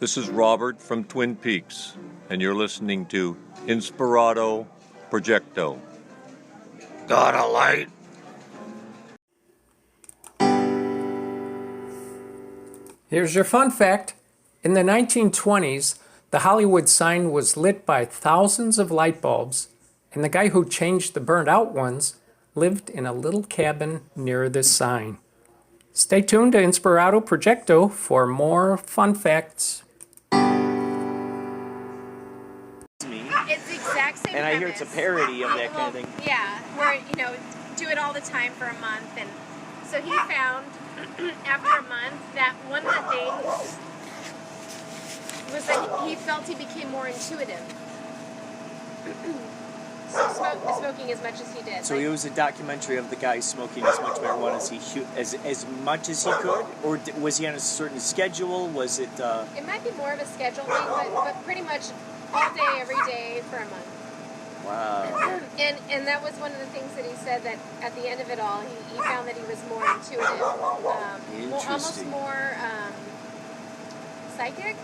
This is Robert from Twin Peaks, and you're listening to Inspirado, Projecto. Got a light? Here's your fun fact. In the 1920s, the Hollywood sign was lit by thousands of light bulbs, and the guy who changed the burned-out ones lived in a little cabin near this sign. Stay tuned to Inspirado Projecto for more fun facts. It's the exact same And I hear it's a parody of that kind of thing. Yeah, where, do it all the time for a month. And so he found, after a month, that one of the things was that he felt he became more intuitive. Smoking as much as he did. So it was a documentary of the guy smoking as much marijuana as much as he could? Or was he on a certain schedule? Was it... It might be more of a schedule thing, but pretty much all day, every day for a month. Wow. And that was one of the things that he said, that at the end of it all, he found that he was more intuitive. Almost more psychic.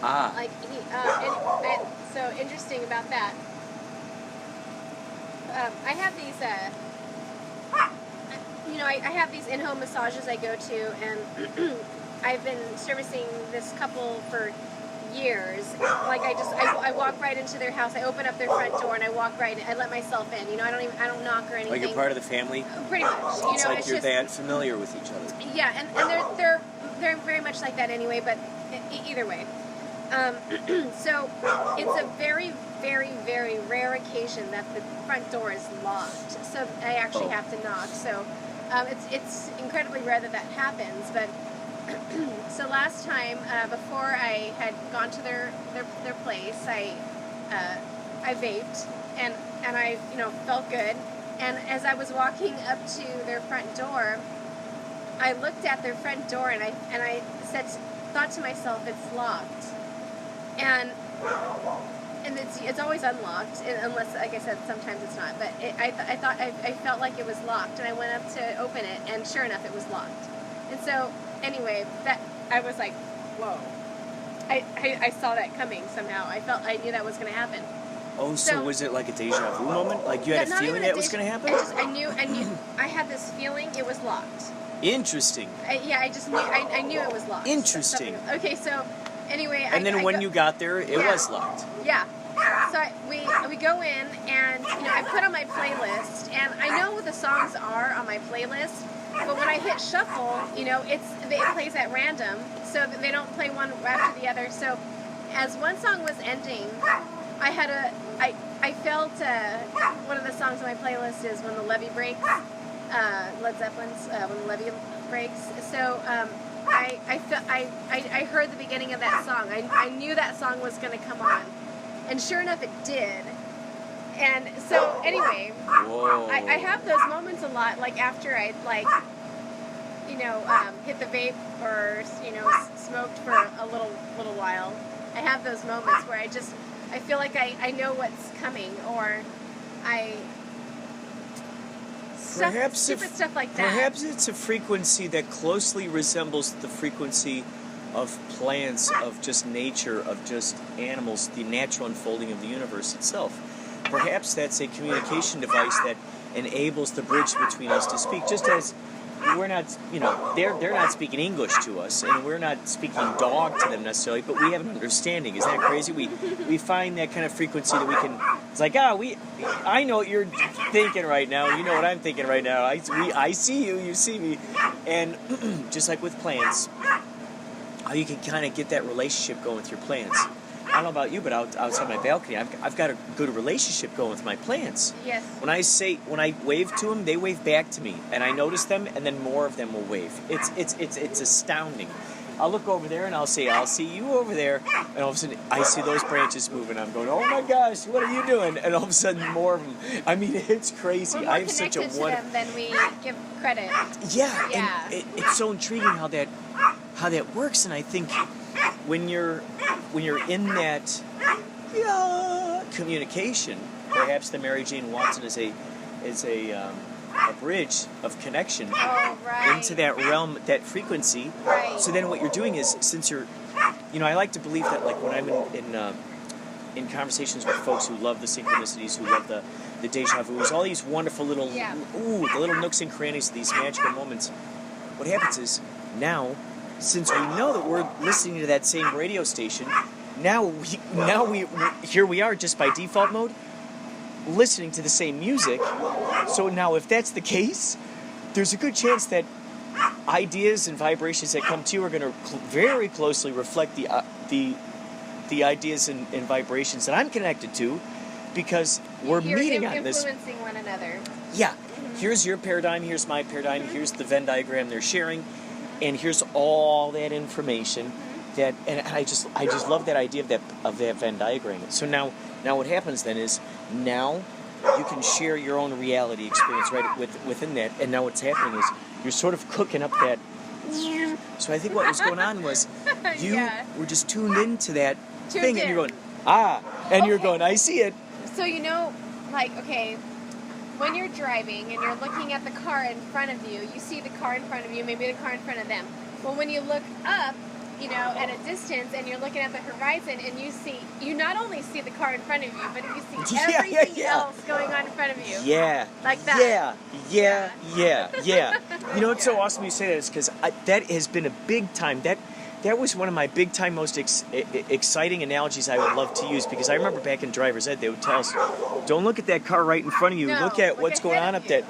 Ah. Like and so interesting about that. I have these, I have these in-home massages I go to, and I've been servicing this couple for years. Like I walk right into their house. I open up their front door and I walk right in. I let myself in. I don't knock or anything. Like you're part of the family? Pretty much. It's like you're that familiar with each other. Yeah, and they're very much like that anyway. But either way, so it's a very, very, very rare occasion that the front door is locked. So I actually have to knock. So it's incredibly rare that happens. But so last time, before I had gone to their place, I vaped and I felt good. And as I was walking up to their front door, I looked at their front door and I thought to myself, it's locked. And it's always unlocked, unless, like I said, sometimes it's not. But I felt like it was locked, and I went up to open it, and sure enough, it was locked. And so, anyway, that I was like, whoa! I saw that coming somehow. I knew that was going to happen. Oh, so was it like a deja vu moment? Like you had a feeling that was going to happen? I knew. I had this feeling it was locked. Interesting. I just knew. I knew it was locked. Interesting. Okay, so. Anyway, and then when you got there, it was locked. Yeah. So we go in, and I put on my playlist, and I know what the songs are on my playlist, but when I hit shuffle, it plays at random, so that they don't play one after the other. So as one song was ending, I felt one of the songs on my playlist is When the Levee Breaks, Led Zeppelin's When the Levee Breaks. So. I heard the beginning of that song. I knew that song was going to come on. And sure enough, it did. And so, anyway, I have those moments a lot, like after I'd, hit the vape or, smoked for a little while. I have those moments where I feel like I know what's coming, or stupid stuff like that. Perhaps it's a frequency that closely resembles the frequency of plants, of just nature, of just animals, the natural unfolding of the universe itself. Perhaps that's a communication device that enables the bridge between us to speak, just as we're not, they're not speaking English to us, and we're not speaking dog to them necessarily, but we have an understanding. Isn't that crazy? We find that kind of frequency that we can. It's like, I know what you're thinking right now. You know what I'm thinking right now. I see you. You see me, and just like with plants, how you can kind of get that relationship going with your plants. I don't know about you, but outside my balcony, I've got a good relationship going with my plants. Yes. When I wave to them, they wave back to me, and I notice them, and then more of them will wave. It's astounding. I'll look over there and I'll say, I'll see you over there, and all of a sudden I see those branches moving. I'm going, oh my gosh, what are you doing? And all of a sudden more of them. I mean, it's crazy. We're more connected to them than we give credit. Yeah. And it's so intriguing how that works, and I think when you're in that communication, perhaps the Mary Jane Watson is a bridge of connection into that realm, that frequency. Right. So then what you're doing is, since you're I like to believe that, like, when I'm in conversations with folks who love the synchronicities, who love the deja vus, all these wonderful little, the little nooks and crannies of these magical moments, what happens is, now, since we know that we're listening to that same radio station, here we are just by default mode, listening to the same music. So now, if that's the case, there's a good chance that ideas and vibrations that come to you are going to very closely reflect the ideas and vibrations that I'm connected to, because we're meeting on this. Influencing one another. Yeah. Here's your paradigm, here's my paradigm, here's the Venn diagram they're sharing, and here's all that information and I just love that idea of that Venn diagram. So now what happens then is, now you can share your own reality experience right within that, and now what's happening is you're sort of cooking up that. So I think what was going on was you were just tuned into that thing, and you're going, and you're going, I see it. So okay, when you're driving and you're looking at the car in front of you, you see the car in front of you, maybe the car in front of them. Well, when you look up, at a distance, and you're looking at the horizon, and you not only see the car in front of you, but you see everything else going on in front of you. Yeah. Like that. Yeah. What's so awesome you say that is because that has been a big time. That was one of my big time, most exciting analogies I would love to use, because I remember back in driver's ed, they would tell us, don't look at that car right in front of you. No, look at what's going on up there.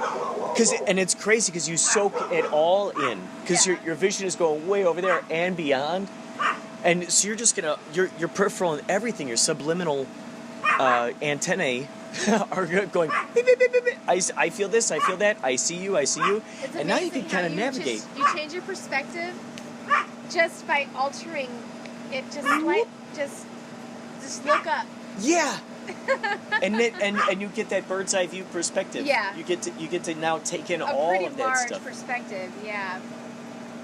And it's crazy because you soak it all in, because your vision is going way over there and beyond. And so you're just your peripheral and everything, your subliminal antennae are going, beep, beep, beep, beep, beep. I feel this, I feel that, I see you. And now you can kind of navigate. You change your perspective just by altering it, just look up. Yeah. and you get that bird's eye view perspective. Yeah. You get to now take in all of that stuff. A pretty large perspective, yeah.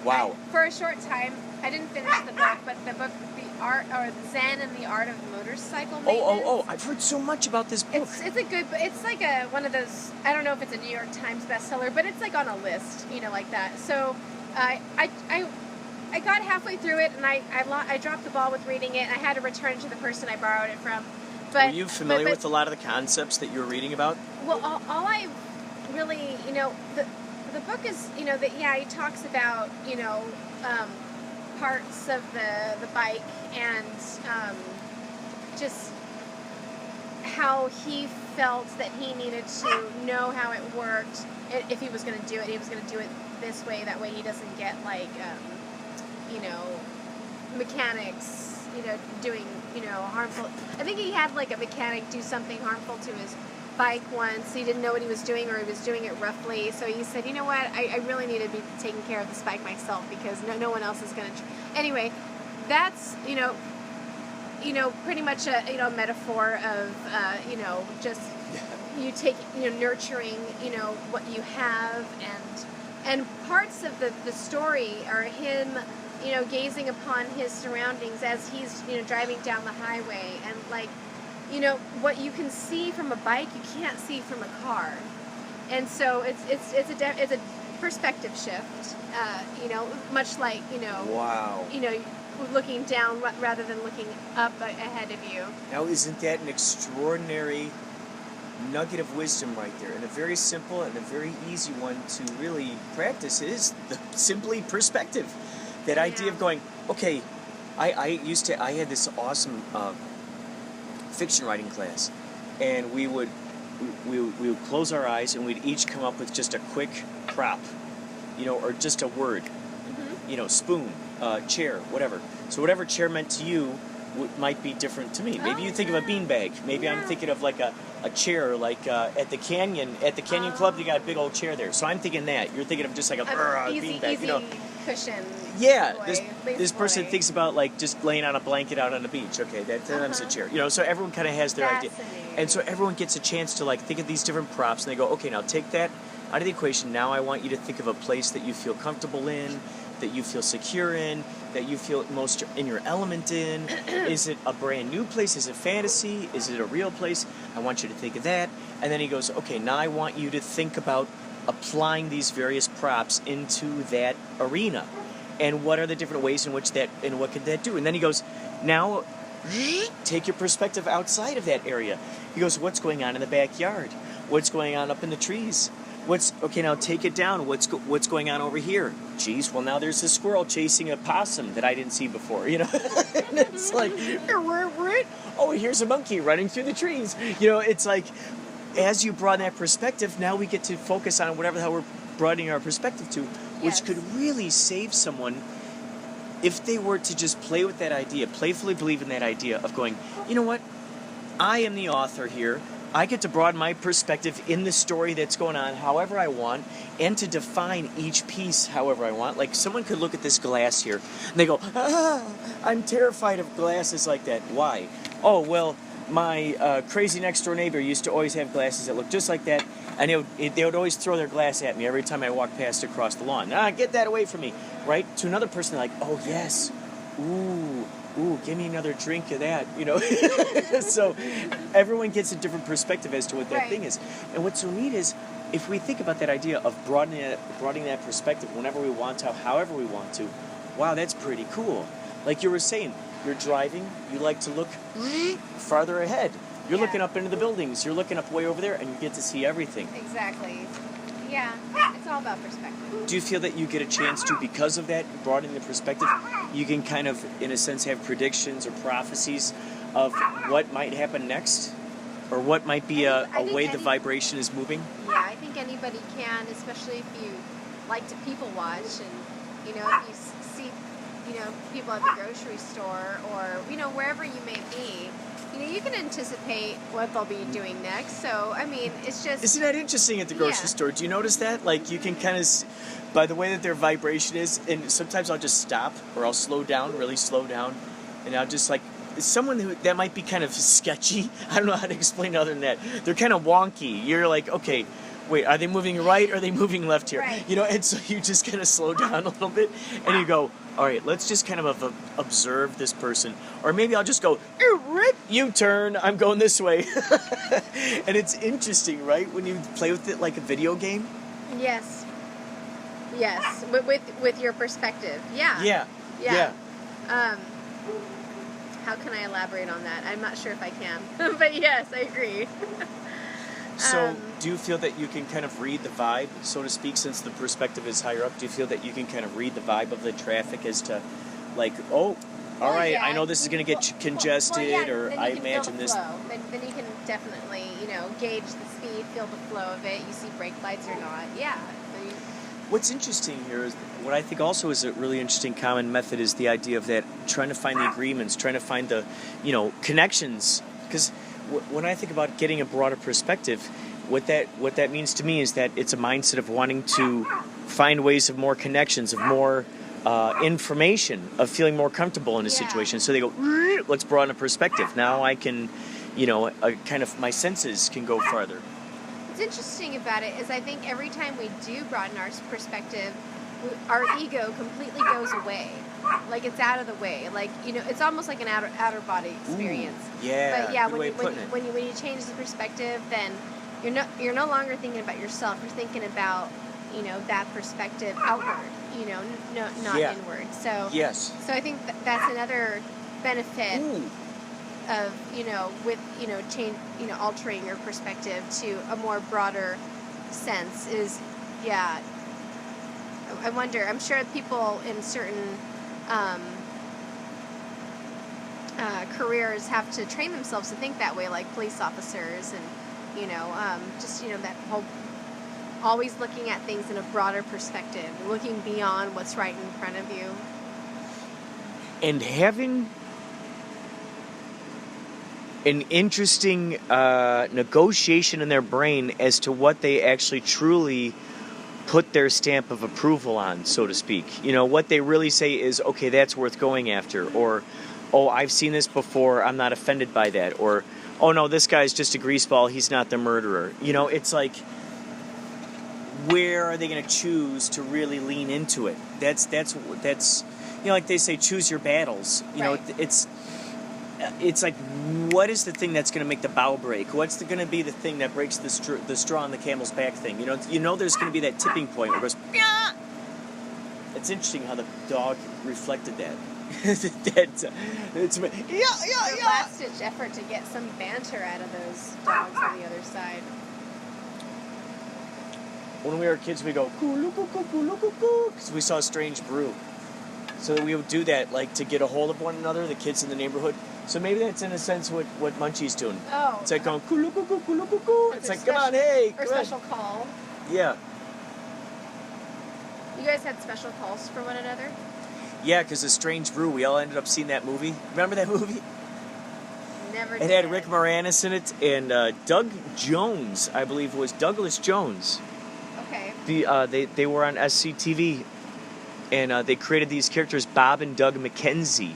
Wow. For a short time, I didn't finish the book, but the book, Zen and the Art of Motorcycle Maintenance. Oh! I've heard so much about this book. It's a good, it's like one of those. I don't know if it's a New York Times bestseller, but it's like on a list, like that. So, I got halfway through it, and I dropped the ball with reading it, and I had to return it to the person I borrowed it from. But, were you familiar with a lot of the concepts that you were reading about? Well, all I really, the book is, he talks about, parts of the bike, and just how he felt that he needed to know how it worked. If he was going to do it, he was going to do it this way. That way he doesn't get mechanics, doing, harmful. I think he had like a mechanic do something harmful to his bike once. He didn't know what he was doing, or he was doing it roughly. So he said, you know what, I really need to be taking care of this bike myself, because no one else is going to. Anyway, that's, pretty much a metaphor of, just you take, nurturing, what you have, and parts of the story are him, gazing upon his surroundings as he's, driving down the highway, and what you can see from a bike, you can't see from a car, and so it's a perspective shift, much like, wow, looking down rather than looking up ahead of you. Now, isn't that an extraordinary nugget of wisdom right there, and a very simple and a very easy one to really practice? Is simply perspective. That idea of going, okay, I had this awesome fiction writing class, and we would close our eyes, and we'd each come up with just a quick prop, or just a word, spoon, chair, whatever. So whatever chair meant to you might be different to me. Maybe you think of a beanbag. Maybe I'm thinking of like a chair, like at the Canyon Club, they got a big old chair there. So I'm thinking that. You're thinking of just like a beanbag, easy cushion. Yeah, boy, this person thinks about like just laying on a blanket out on the beach. Okay, that's a chair. So everyone kind of has their idea, and so everyone gets a chance to like think of these different props, and they go, okay, now take that out of the equation. Now I want you to think of a place that you feel comfortable in, that you feel secure in, that you feel most in your element in. Is it a brand new place? Is it fantasy? Is it a real place? I want you to think of that. And then he goes, okay, now I want you to think about applying these various props into that arena. and what are the different ways in which that, and what could that do? And then he goes, now take your perspective outside of that area. He goes, what's going on in the backyard? What's going on up in the trees? Okay, now take it down. What's going on over here? Geez, well, now there's a squirrel chasing a possum that I didn't see before, you know? And it's like, oh, here's a monkey running through the trees. You know, it's like, as you broaden that perspective, now we get to focus on whatever the hell we're broadening our perspective to, which could really save someone if they were to just play with that idea, playfully believe in that idea of going, you know what? I am the author here. I get to broaden my perspective in the story that's going on however I want, and to define each piece however I want. Like, someone could look at this glass here, and they go, I'm terrified of glasses like that. Why? Oh, well, my crazy next-door neighbor used to always have glasses that looked just like that, and they would always throw their glass at me every time I walked past across the lawn. Get that away from me, right? To another person, they're like, oh, yes, ooh, give me another drink of that, you know. So everyone gets a different perspective as to what that thing is. And what's so neat is, if we think about that idea of broadening that perspective whenever we want to, however we want to, wow, that's pretty cool. Like you were saying, you're driving, you like to look farther ahead. You're looking up into the buildings, you're looking up way over there, and you get to see everything. Exactly. Yeah, it's all about perspective. Do you feel that you get a chance to, because of that, broadening the perspective, you can kind of, in a sense, have predictions or prophecies of what might happen next? Or what might be a way the vibration is moving? Yeah, I think anybody can, especially if you like to people watch, and, you know, if you see, you know, people at the grocery store, or, you know, wherever you may be, you know, you can anticipate what they'll be doing next. So, I mean, it's just... Isn't that interesting at the grocery store? Do you notice that? Like, you can kind of, by the way that their vibration is, and sometimes I'll just stop, or I'll slow down, really slow down, and I'll just, like, someone who, that might be kind of sketchy. I don't know how to explain it other than that. They're kind of wonky. You're like, okay, wait, are they moving right, or are they moving left here? Right. You know, and so you just kind of slow down a little bit, and you go, all right, let's just kind of observe this person. Or maybe I'll just go, U-turn, I'm going this way. And it's interesting, right, when you play with it like a video game? Yes, with your perspective. Yeah. How can I elaborate on that? I'm not sure if I can. But yes, I agree. So, do you feel that you can kind of read the vibe, so to speak, since the perspective is higher up? Do you feel that you can kind of read the vibe of the traffic as to, like, all right, I know this is going to get congested, or I imagine this. Then you can definitely, you know, gauge the speed, feel the flow of it. You see brake lights or not. Yeah. What's interesting here is, what I think also is a really interesting common method is the idea of that, trying to find the agreements, trying to find the, you know, connections. Because when I think about getting a broader perspective, what that means to me is that it's a mindset of wanting to find ways of more connections, of more information, of feeling more comfortable in a situation. So they go, let's broaden a perspective. Now I can, you know, kind of, my senses can go farther. What's interesting about it is I think every time we do broaden our perspective, our ego completely goes away. Like, it's out of the way. Like, you know, it's almost like an outer body experience. Ooh, yeah. But yeah, good way of putting it. when you change the perspective, then you're no longer thinking about yourself. You're thinking about, you know, that perspective outward. You know, not inward. So yes. So I think that's another benefit of, you know, with, you know, altering your perspective to a more broader sense is, yeah. I wonder, I'm sure people in certain careers have to train themselves to think that way, like police officers, and, you know, just, you know, that whole always looking at things in a broader perspective, looking beyond what's right in front of you. And having an interesting negotiation in their brain as to what they actually truly put their stamp of approval on, so to speak. You know, what they really say is, okay, that's worth going after, or, oh, I've seen this before, I'm not offended by that, or, oh no, this guy's just a greaseball, he's not the murderer. You know, it's like, where are they going to choose to really lean into it? That's you know, like they say, choose your battles. You know, it's like, what is the thing that's going to make the bow break? What's going to be the thing that breaks the straw on the camel's back thing? You know, there's going to be that tipping point where it goes, It's interesting how the dog reflected that. It's A last-ditch effort to get some banter out of those dogs on the other side. When we were kids, we go because we saw a strange brew. So we would do that, like, to get a hold of one another, the kids in the neighborhood. So maybe that's in a sense what Munchie's doing. Oh. It's like going koo. It's like, come on, hey. Or special call. Yeah. You guys had special calls for one another? Yeah, because a strange brew. We all ended up seeing that movie. Remember that movie? Never It did. had Rick Moranis in it and Doug Jones, I believe it was Douglas Jones. Okay. They were on SCTV, and they created these characters, Bob and Doug McKenzie,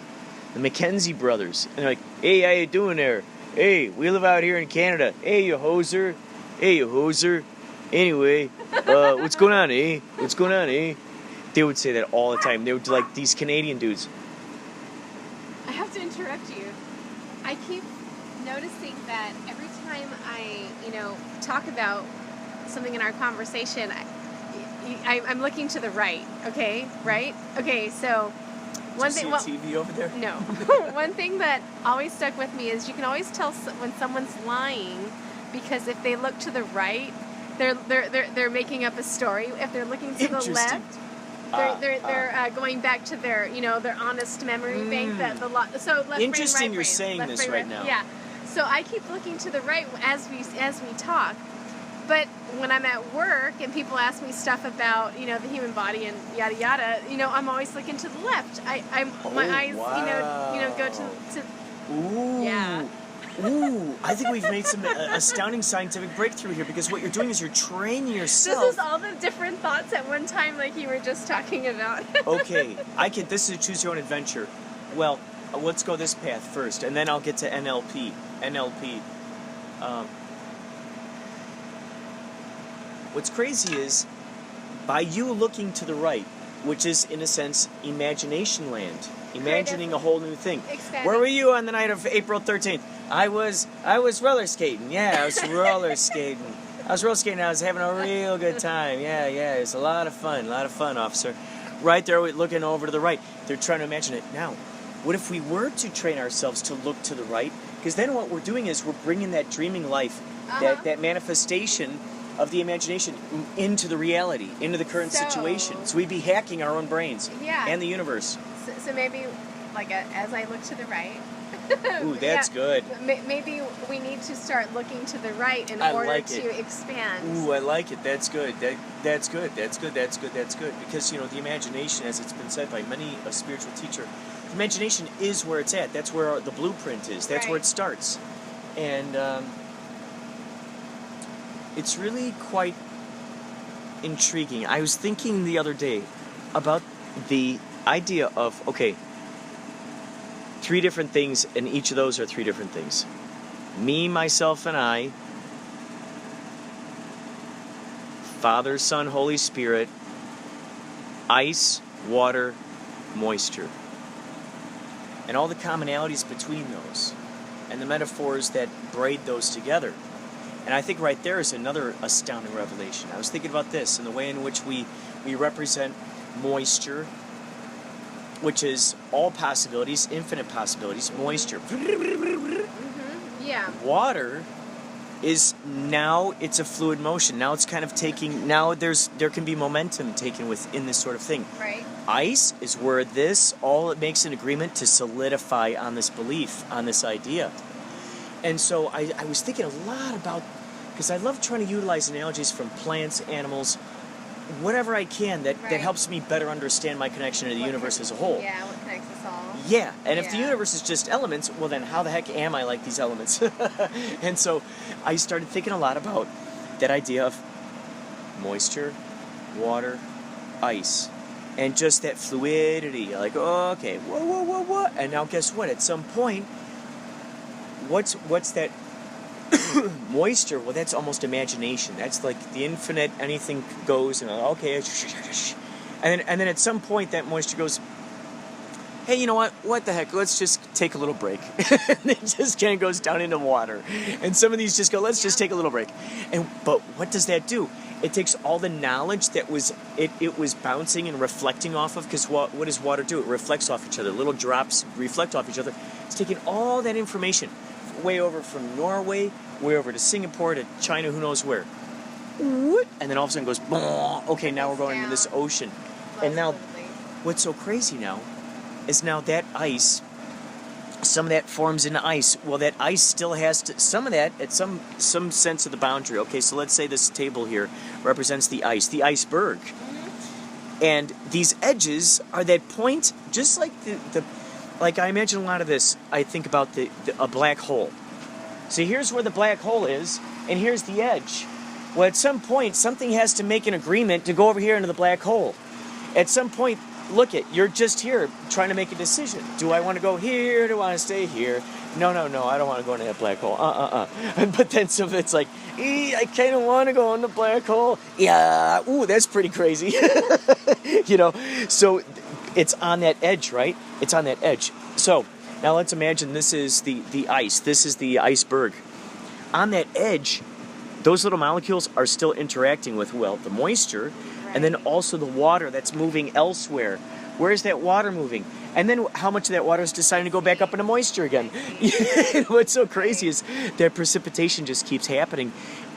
the McKenzie brothers. And they're like, hey, how you doing there? Hey, we live out here in Canada. Hey, you hoser. Hey, you hoser. Anyway, what's going on, eh? What's going on, eh? They would say that all the time. They would like these Canadian dudes. I have to interrupt you. I keep noticing that every time I, talk about something in our conversation, I'm looking to the right. Okay, right? Okay, so one thing. Did you see a TV over there? No. One thing that always stuck with me is you can always tell when someone's lying because if they look to the right, they're making up a story. If they're looking to the left, they're going back to their their honest memory bank. So left Interesting, brain, right you're brain, saying left this brain, right now. Yeah. So I keep looking to the right as we talk. But when I'm at work and people ask me stuff about, the human body and yada yada, I'm always looking to the left. My eyes, go to. Ooh. Yeah. Ooh, I think we've made some astounding scientific breakthrough here because what you're doing is you're training yourself. This is all the different thoughts at one time, like you were just talking about. Okay, this is a choose your own adventure. Well, let's go this path first, and then I'll get to NLP. What's crazy is, by you looking to the right, which is, in a sense, imagination land, imagining a whole new thing. Expand. Where were you on the night of April 13th? I was roller skating. Yeah, I was roller skating. I was having a real good time. Yeah, it was a lot of fun, officer. Right there, looking over to the right. They're trying to imagine it. Now, what if we were to train ourselves to look to the right? Because then what we're doing is we're bringing that dreaming life, that manifestation of the imagination into the reality, into the current situation. So we'd be hacking our own brains and the universe. So maybe, as I look to the right. Ooh, that's good. Maybe we need to start looking to the right in order to expand. Ooh, I like it. That's good. That's good. Because, the imagination, as it's been said by many a spiritual teacher, the imagination is where it's at. That's where the blueprint is. That's where it starts. And it's really quite intriguing. I was thinking the other day about the idea of, three different things, and each of those are three different things. Me, myself, and I, Father, Son, Holy Spirit, ice, water, moisture. And all the commonalities between those, and the metaphors that braid those together. And I think right there is another astounding revelation. I was thinking about this, and the way in which we represent moisture, which is all possibilities, infinite possibilities, moisture. Yeah. Water is now, it's a fluid motion. Now it's kind of taking, there can be momentum taken within this sort of thing. Right. Ice is where it makes an agreement to solidify on this belief, on this idea. And so I was thinking a lot about, because I love trying to utilize analogies from plants, animals, whatever I can that helps me better understand my connection to the universe as a whole. Yeah, what connects us all. Yeah, and if the universe is just elements, well then how the heck am I like these elements? And so I started thinking a lot about that idea of moisture, water, ice, and just that fluidity. Like, whoa. And now guess what? At some point, what's that moisture? Well, that's almost imagination. That's like the infinite, anything goes, and and then at some point that moisture goes, hey, you know what the heck, let's just take a little break. And it just kind of goes down into water. And some of these just go, let's just take a little break. But what does that do? It takes all the knowledge that was it was bouncing and reflecting off of, because what does water do? It reflects off each other. Little drops reflect off each other. It's taking all that information way over from Norway, way over to Singapore, to China, who knows where. And then all of a sudden goes, okay, now we're going into this ocean. And now, what's so crazy now is now that ice, some of that forms into ice. Well, that ice still has to, some of that, at some sense of the boundary. Okay, so let's say this table here represents the ice, the iceberg. And these edges are that point, just like like I imagine a lot of this, I think about a black hole. So here's where the black hole is, and here's the edge. Well, at some point, something has to make an agreement to go over here into the black hole. At some point, look you're just here trying to make a decision. Do I want to go here? Do I want to stay here? No, I don't want to go into that black hole. But then so it's like, I kind of want to go in the black hole. Yeah, ooh, that's pretty crazy. So it's on that edge, right? It's on that edge. So now let's imagine this is the ice. This is the iceberg. On that edge, those little molecules are still interacting with, the moisture, and then also the water that's moving elsewhere. Where is that water moving? And then how much of that water is deciding to go back up into moisture again? What's so crazy is that precipitation just keeps happening.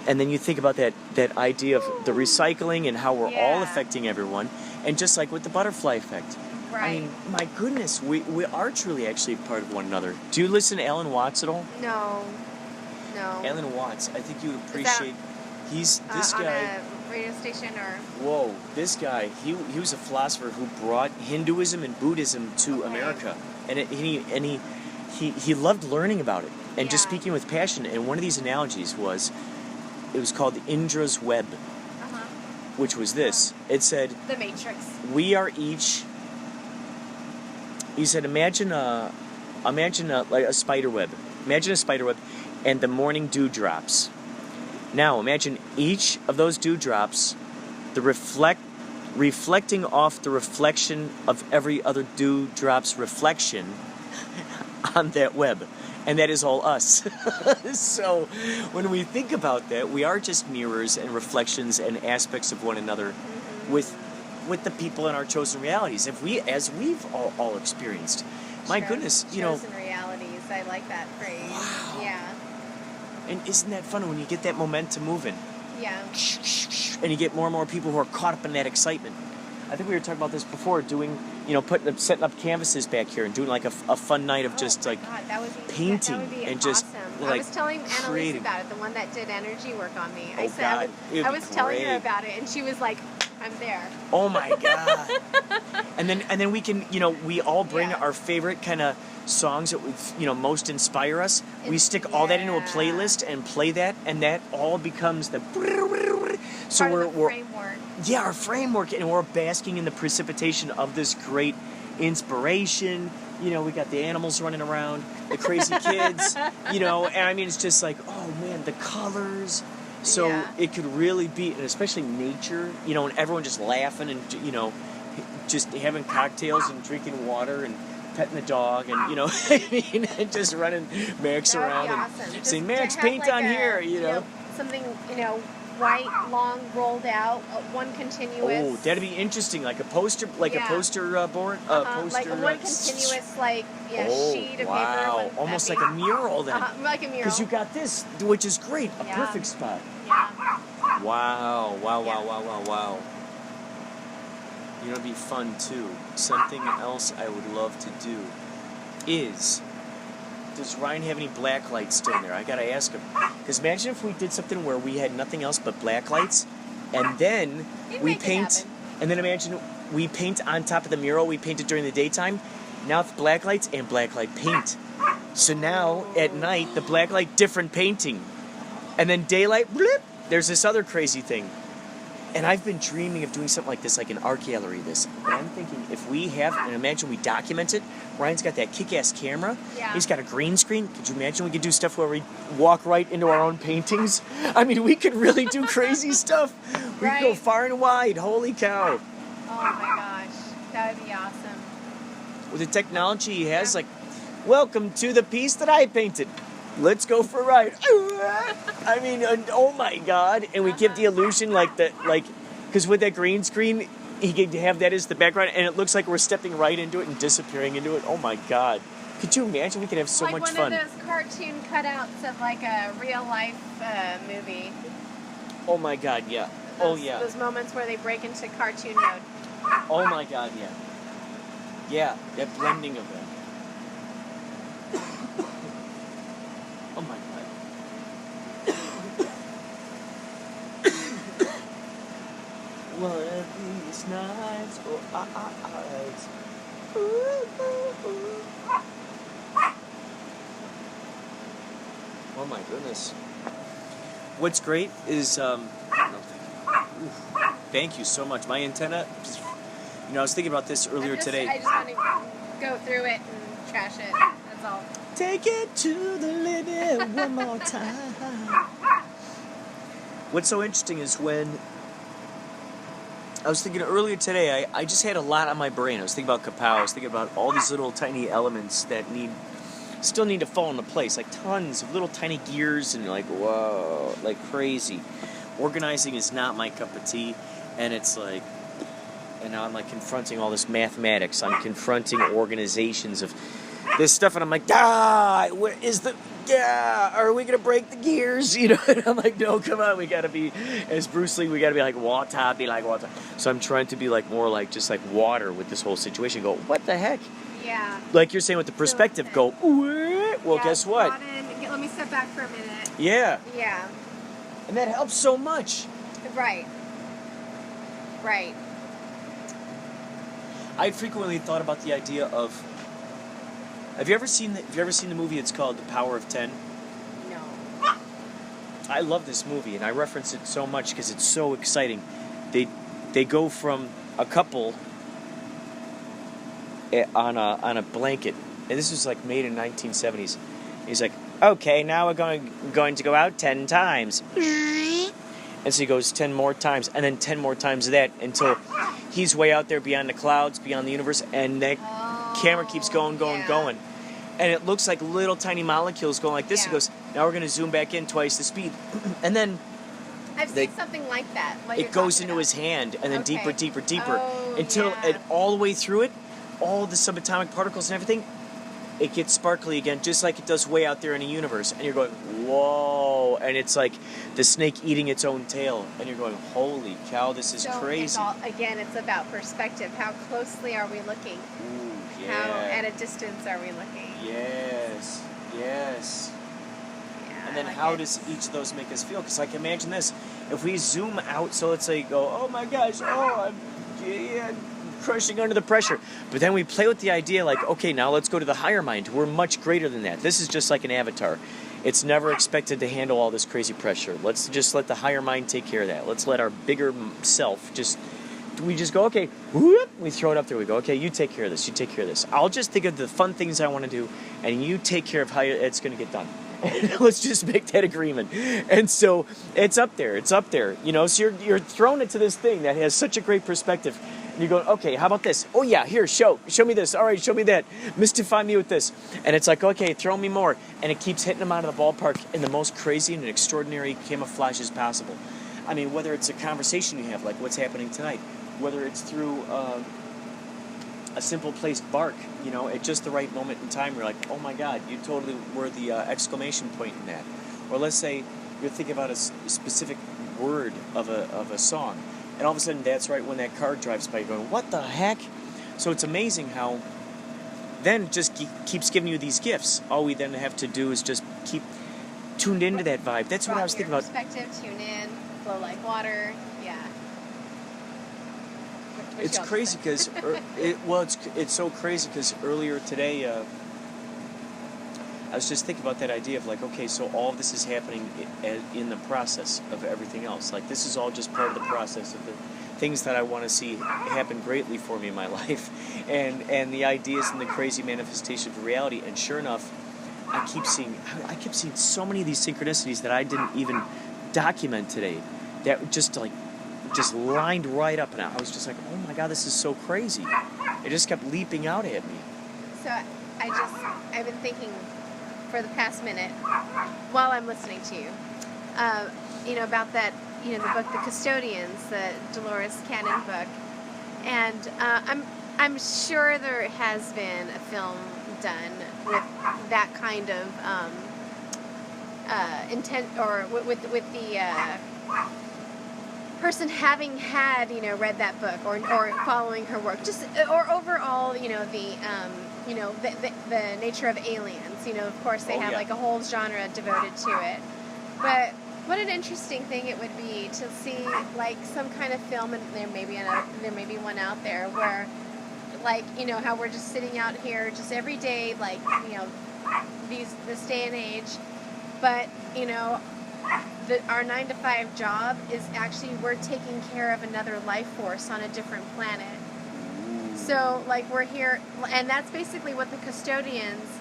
And then you think about that idea of the recycling and how we're all affecting everyone. And just like with the butterfly effect. Right. I mean, my goodness, we are truly actually part of one another. Do you listen to Alan Watts at all? No. Alan Watts, I think you would appreciate. He's this guy. On a radio station or? Whoa, this guy. He was a philosopher who brought Hinduism and Buddhism to America, and he loved learning about it and just speaking with passion. And one of these analogies was called Indra's web, which was this. It said, The Matrix. We are each. He said, imagine like a spider web. Imagine a spider web. And the morning dewdrops. Now imagine each of those dewdrops, reflecting off the reflection of every other dewdrop's reflection on that web, and that is all us. So when we think about that, we are just mirrors and reflections and aspects of one another, with the people in our chosen realities, as we've all experienced. My goodness, chosen realities. I like that phrase. Wow. Yeah. And isn't that fun when you get that momentum moving? Yeah. And you get more and more people who are caught up in that excitement. I think we were talking about this before, setting up canvases back here and doing like a fun night of just God, that would be, painting that would be and awesome. just I was telling Annalise creating. about it, the one that did energy work on me. Oh, God. I was telling her great. about it, and she was like, I'm there. Oh my God. and then we can, we all bring our favorite kind of songs that most inspire us. We stick all that into a playlist and play that, and that all becomes the so Part of the we're framework. Yeah, our framework, and we're basking in the precipitation of this great inspiration. We got the animals running around, the crazy kids, and I mean, it's just like, oh man, the colors. So it could really be, and especially nature, and everyone just laughing and, just having cocktails and drinking water and petting the dog and, I mean, and just running Max around and saying, Max, paint on here, Something, white, long, rolled out, one continuous. Oh, that'd be interesting, like a poster, board, like one continuous, sheet of paper. Almost like a mural then. Like a mural. Because you got this, which is great, a perfect spot. Yeah. Wow. It'd be fun too. Something else I would love to do is, does Ryan have any black lights still in there? I gotta ask him. Because imagine if we did something where we had nothing else but black lights, and then we paint, and then imagine we paint on top of the mural, we paint it during the daytime. Now it's black lights and black light paint. So now at night, the black light, different painting. And then daylight, blip, there's this other crazy thing. And I've been dreaming of doing something like this, like an art gallery this. And I'm thinking, if we have, and imagine we document it, Ryan's got that kick-ass camera. Yeah. He's got a green screen. Could you imagine we could do stuff where we walk right into our own paintings? I mean, we could really do crazy stuff. We could go far and wide. Holy cow. Oh my gosh. That would be awesome. With the technology he has, like, welcome to the piece that I painted. let's go for a ride. I mean, oh my God. And we give the illusion because with that green screen, he could have that as the background, and it looks like we're stepping right into it and disappearing into it. Oh my God. Could you imagine? We could have so much fun. Like one of those cartoon cutouts of like a real life movie. Oh my God, yeah. Those moments where they break into cartoon mode. Oh my God, yeah. Yeah, that blending of that. Oh my God. One of these nights, eyes. Oh my goodness. What's great is, thank you so much. My antenna, I was thinking about this earlier today. I just want to go through it and trash it. That's all. Take it to the limit one more time. What's so interesting is when I was thinking earlier today, I just had a lot on my brain. I was thinking about kapow. I was thinking about all these little tiny elements that still need to fall into place. Like tons of little tiny gears, and you're like, whoa, like crazy. Organizing is not my cup of tea, and it's like, and now I'm like confronting all this mathematics. I'm confronting organizations of this stuff, and I'm like, where is the, are we gonna break the gears? And I'm like, no, come on, we gotta be, as Bruce Lee, we gotta be like water, be like water. So I'm trying to be like more like just like water with this whole situation. Go, what the heck? Yeah. Like you're saying with the perspective, go, well, yeah, guess what? Let me step back for a minute. Yeah. Yeah. And that helps so much. Right. Right. I frequently thought about the idea of. Have you ever seen the movie? It's called The Power of 10. No. I love this movie, and I reference it so much because it's so exciting. They go from a couple on a blanket, and this was like made in 1970s. He's like, okay, now we're going to go out 10 times. And so he goes 10 more times, and then 10 more times of that until he's way out there beyond the clouds, beyond the universe, and that camera keeps going. And it looks like little tiny molecules going like this. Yeah. He goes, now we're going to zoom back in twice the speed. And then I've seen something like that. it goes into his hand, and then deeper, Oh, until yeah. all the way through it, all the subatomic particles and everything, it gets sparkly again, just like it does way out there in the universe. And you're going, whoa. And it's like the snake eating its own tail. And you're going, holy cow, this is crazy. It's about perspective. How closely are we looking? Ooh, yeah. How at a distance are we looking? Yes. Yeah, And then I like how it. does each of those make us feel? Because like imagine this. If we zoom out, so let's say you go, oh my gosh, I'm crushing under the pressure. But then we play with the idea like, okay, now let's go to the higher mind. We're much greater than that. This is just like an avatar. It's never expected to handle all this crazy pressure. Let's just let the higher mind take care of that. Let's let our bigger self we just go, okay, whoop, we throw it up there. We go, okay, you take care of this. You take care of this. I'll just think of the fun things I want to do, and you take care of how it's going to get done. Let's just make that agreement. And so it's up there. So you're throwing it to this thing that has such a great perspective. And you go, okay, how about this? Oh yeah, here, show me this. All right, show me that. Mystify me with this. And it's like, okay, throw me more. And it keeps hitting them out of the ballpark in the most crazy and extraordinary camouflage as possible. I mean, whether it's a conversation you have, like what's happening tonight, whether it's through a simple placed bark, at just the right moment in time, you're like, oh my God, you totally were the exclamation point in that. Or let's say you're thinking about a specific word of a song, and all of a sudden that's right when that car drives by, you're going, what the heck? So it's amazing how then just keeps giving you these gifts. All we then have to do is just keep tuned into that vibe. That's what I was thinking about. Perspective, tune in, flow like water. Yeah. It's crazy because it's so crazy because earlier today I was just thinking about that idea of like, okay, so all of this is happening in the process of everything else. Like this is all just part of the process of the things that I want to see happen greatly for me in my life, and the ideas and the crazy manifestation of reality. And sure enough, I kept seeing so many of these synchronicities that I didn't even document today. That just lined right up, and I was just like, oh my God, this is so crazy. It just kept leaping out at me. So I've been thinking for the past minute while I'm listening to you. About that, the book The Custodians, the Dolores Cannon book, and I'm sure there has been a film done with that kind of intent, or with the person having had read that book or following her work, just or overall the nature of aliens. Of course they have like a whole genre devoted to it, but what an interesting thing it would be to see like some kind of film, and there may be one out there where like how we're just sitting out here just every day, like this day and age, but our 9-to-5 job is actually we're taking care of another life force on a different planet. So like we're here, and that's basically what the custodians,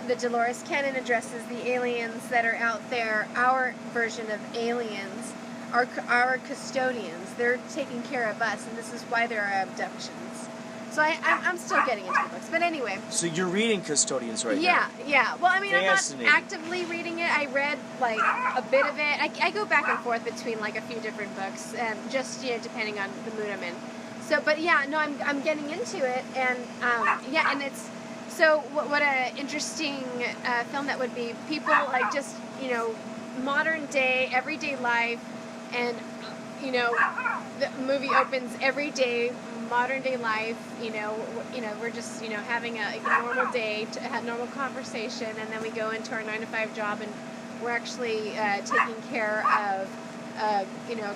the Dolores Cannon addresses the aliens that are out there. Our version of aliens are our custodians. They're taking care of us, and this is why there are abductions. So I'm still getting into the books, but anyway. So you're reading Custodians right now? Yeah. Well, I mean, I'm not actively reading it. I read like a bit of it. I go back and forth between like a few different books, just depending on the mood I'm in. So, but yeah, no, I'm getting into it, and and it's so what a interesting film that would be. People like just modern day, everyday life, and the movie opens every day. Modern day life, we're just, having a normal day, a normal conversation, and then we go into our 9-to-5 job, and we're actually taking care of, a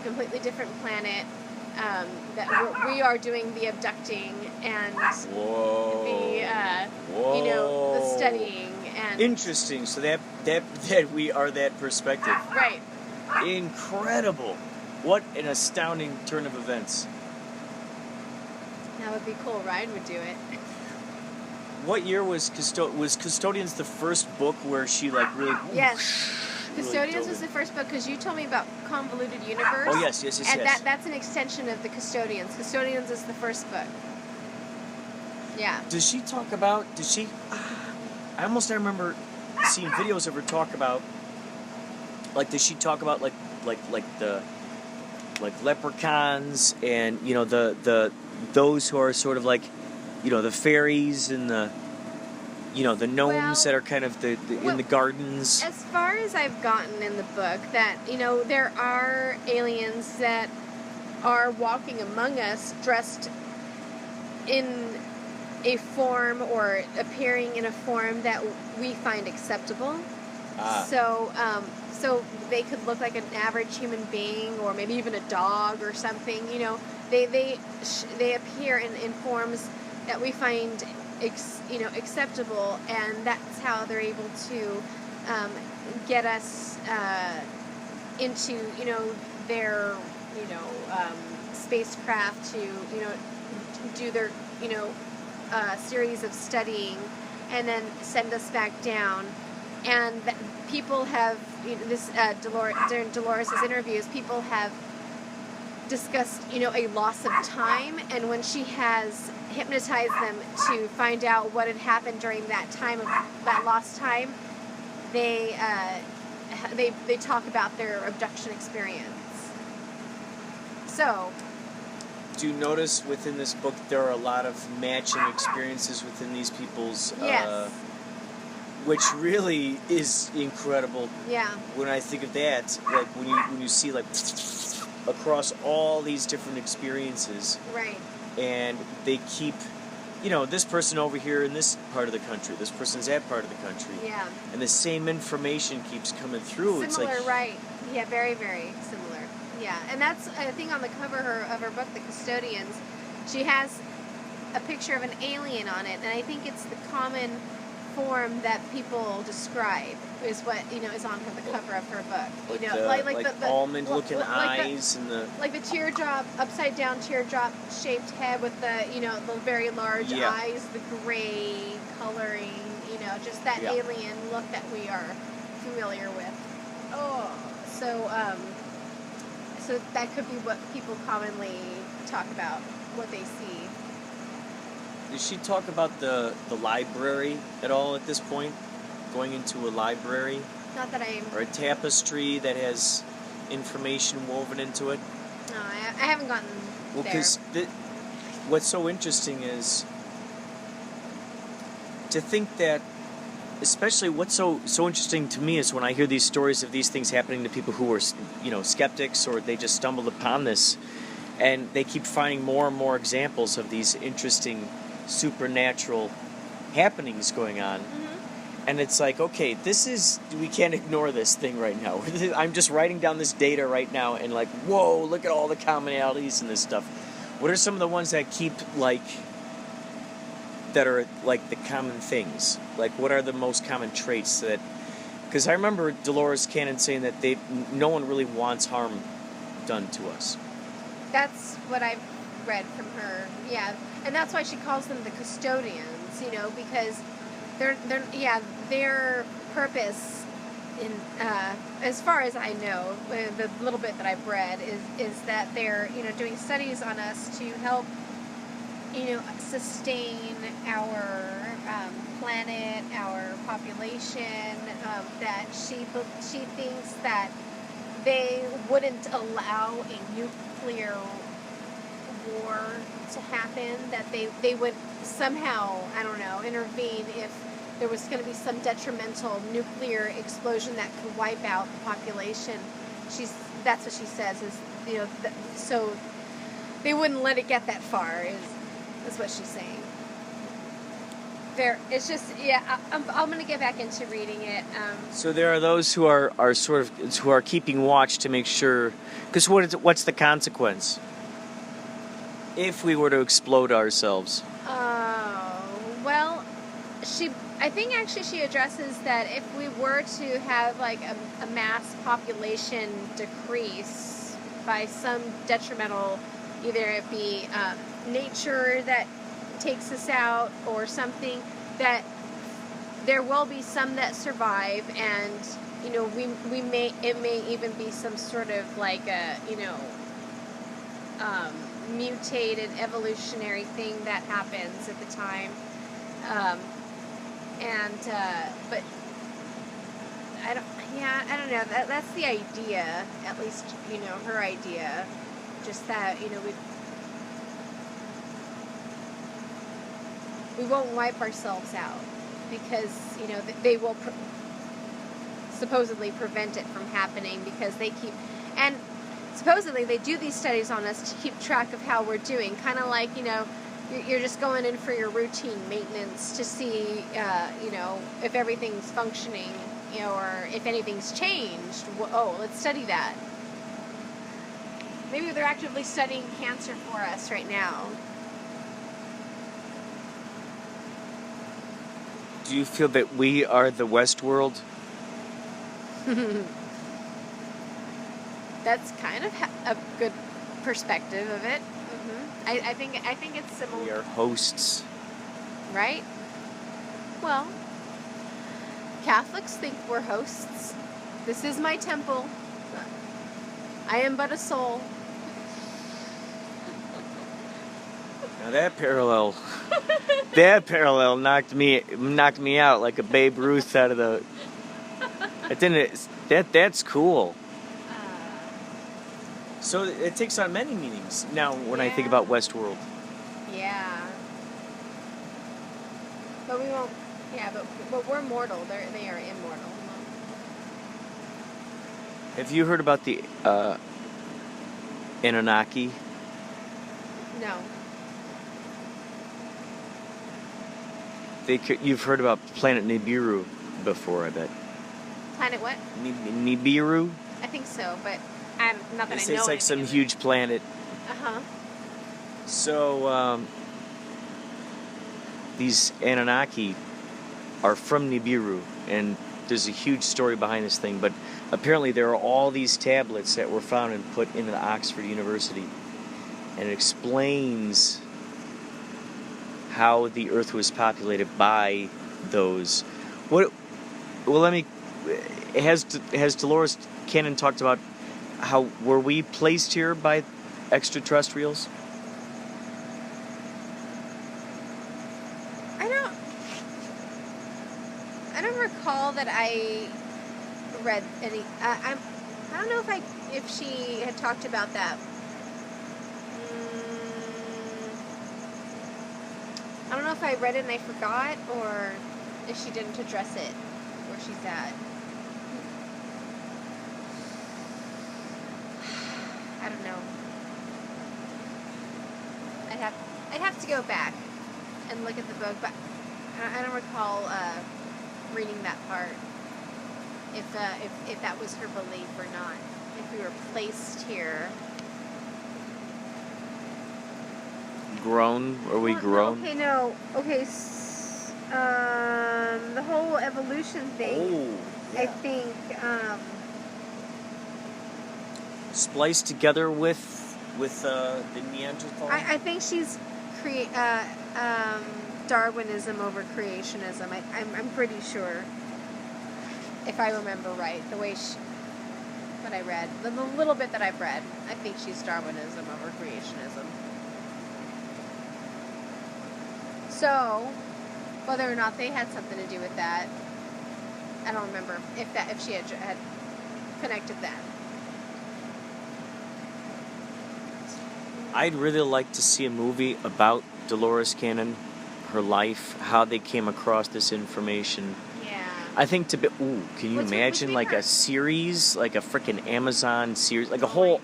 completely different planet, that we are doing the abducting and the studying and. Interesting. So that we are that perspective. Right. Incredible. What an astounding turn of events. That would be cool. Ryan would do it. What year was Custodians the first book where she like really? Yes, Custodians was the first book because you told me about Convoluted Universe. Oh yes. And that's an extension of the Custodians. Custodians is the first book. Yeah. Does she talk about? I almost remember seeing videos of her talk about. Like, does she talk about like the leprechauns and the those who are sort of like, the fairies and the gnomes that are kind of in the gardens? As far as I've gotten in the book, that, there are aliens that are walking among us dressed in a form or appearing in a form that we find acceptable. So they could look like an average human being, or maybe even a dog or something. They appear in forms that we find acceptable, and that's how they're able to get us into their spacecraft to do their series of studying, and then send us back down. And people have during Dolores' interviews, people have discussed a loss of time, and when she has hypnotized them to find out what had happened during that time of that lost time, they talk about their abduction experience. So, do you notice within this book there are a lot of matching experiences within these people's? Yes. Which really is incredible. Yeah. When I think of that, like when you see like across all these different experiences. Right. And they keep, this person over here in this part of the country, this person's that part of the country. Yeah. And the same information keeps coming through. Similar, it's like, right? Yeah, very, very similar. Yeah, and that's I think on the cover of her book, The Custodians, she has a picture of an alien on it, and I think it's the common form that people describe is what is on the cover of her book. Like the almond-looking eyes and the like the teardrop, upside down teardrop-shaped head with the the very large eyes, the gray coloring, just that alien look that we are familiar with. Oh, so that could be what people commonly talk about, what they see. Does she talk about the library at all at this point? going into a library Not that I. or a tapestry that has information woven into it? No, I haven't gotten Well, there. because what's so interesting is to think that, especially what's so interesting to me is when I hear these stories of these things happening to people who are, skeptics, or they just stumbled upon this, and they keep finding more and more examples of these interesting supernatural happenings going on. And it's like, okay, we can't ignore this thing right now. I'm just writing down this data right now and like, whoa, look at all the commonalities in this stuff. What are some of the ones that that are like the common things? Like, what are the most common traits that, because I remember Dolores Cannon saying that no one really wants harm done to us. That's what I've read from her. Yeah, and that's why she calls them the custodians. Because their purpose, in as far as I know, the little bit that I've read is that they're doing studies on us to help sustain our planet, our population. That she thinks that they wouldn't allow a nuclear war to happen, that they would somehow, I don't know, intervene if there was going to be some detrimental nuclear explosion that could wipe out the population. That's what she says, is so they wouldn't let it get that far, is what she's saying. It's just, I'm going to get back into reading it. So there are those who are who are keeping watch to make sure, because what's the consequence if we were to explode ourselves? Well, I think actually she addresses that if we were to have like a mass population decrease by some detrimental, either it be nature that takes us out or something, that there will be some that survive, and it may even be some sort of like a mutated evolutionary thing that happens at the time, but I don't know, that's the idea, at least her idea, just that we won't wipe ourselves out, because they will supposedly prevent it from happening, because and supposedly they do these studies on us to keep track of how we're doing, kind of like you're just going in for your routine maintenance to see if everything's functioning, or if anything's changed. Let's study that. Maybe they're actively studying cancer for us right now. Do you feel that we are the Westworld? That's kind of a good perspective of it. Mm-hmm. I think it's similar. We are hosts. Right? Well, Catholics think we're hosts. This is my temple. I am but a soul. Now that parallel knocked me out like a Babe Ruth out of the. That's cool. So it takes on many meanings now when I think about Westworld. Yeah. But we won't. Yeah, but we're mortal. They are immortal. Have you heard about the Anunnaki? No. You've heard about planet Nibiru before, I bet. Planet what? Nibiru? I think so, but not that I know. It's like some huge planet. Uh-huh. So, these Anunnaki are from Nibiru, and there's a huge story behind this thing, but apparently there are all these tablets that were found and put into Oxford University, and it explains how the Earth was populated by those. Has Dolores Cannon talked about how were we placed here by extraterrestrials? I don't recall that I read any. I don't know if she had talked about that. I don't know if I read it and I forgot, or if she didn't address it where she's at. I don't know. I'd have to go back and look at the book, but I don't recall reading that part. If that was her belief or not. If we were placed here. Grown? Are we grown? Okay, no. Okay, the whole evolution thing. Oh, yeah. I think. Spliced together with the Neanderthal? I think she's Darwinism over creationism. I'm pretty sure. If I remember right, the way what I read, the little bit that I've read, I think she's Darwinism over creationism. So, whether or not they had something to do with that, I don't remember if she had connected that. I'd really like to see a movie about Dolores Cannon, her life, how they came across this information. Yeah. I think can you imagine like a series, like a freaking Amazon series, like a whole,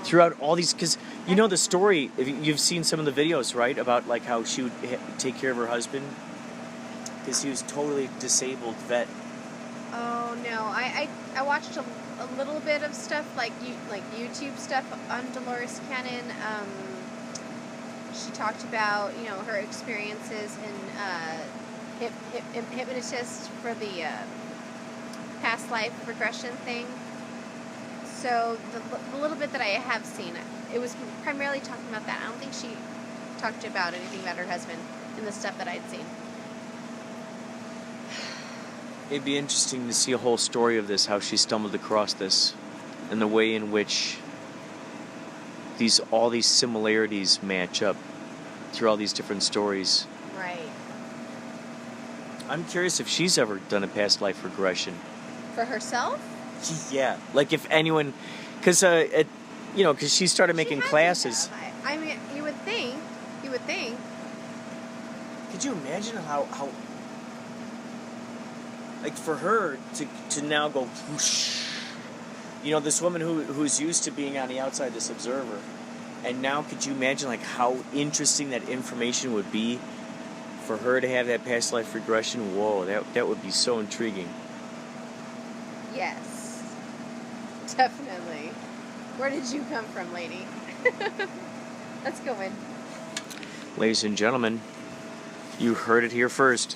throughout all these, because you know the story, if you've seen some of the videos, right, about like how she would take care of her husband, because he was totally disabled vet. Oh no, I watched a little bit of stuff like YouTube stuff on Dolores Cannon. She talked about her experiences in hypnotist for the past life regression thing. So the little bit that I have seen, it was primarily talking about that. I don't think she talked about anything about her husband in the stuff that I'd seen. It'd be interesting to see a whole story of this, how she stumbled across this, and the way in which all these similarities match up through all these different stories. Right. I'm curious if she's ever done a past life regression. For herself? Yeah, like if anyone, because she started making classes. I mean, you would think. Could you imagine how like for her to now go whoosh, this woman who's used to being on the outside, this observer, and now could you imagine like how interesting that information would be for her to have that past life regression? Whoa, that would be so intriguing. Yes, definitely. Where did you come from, lady? Let's go in. Ladies and gentlemen, you heard it here first.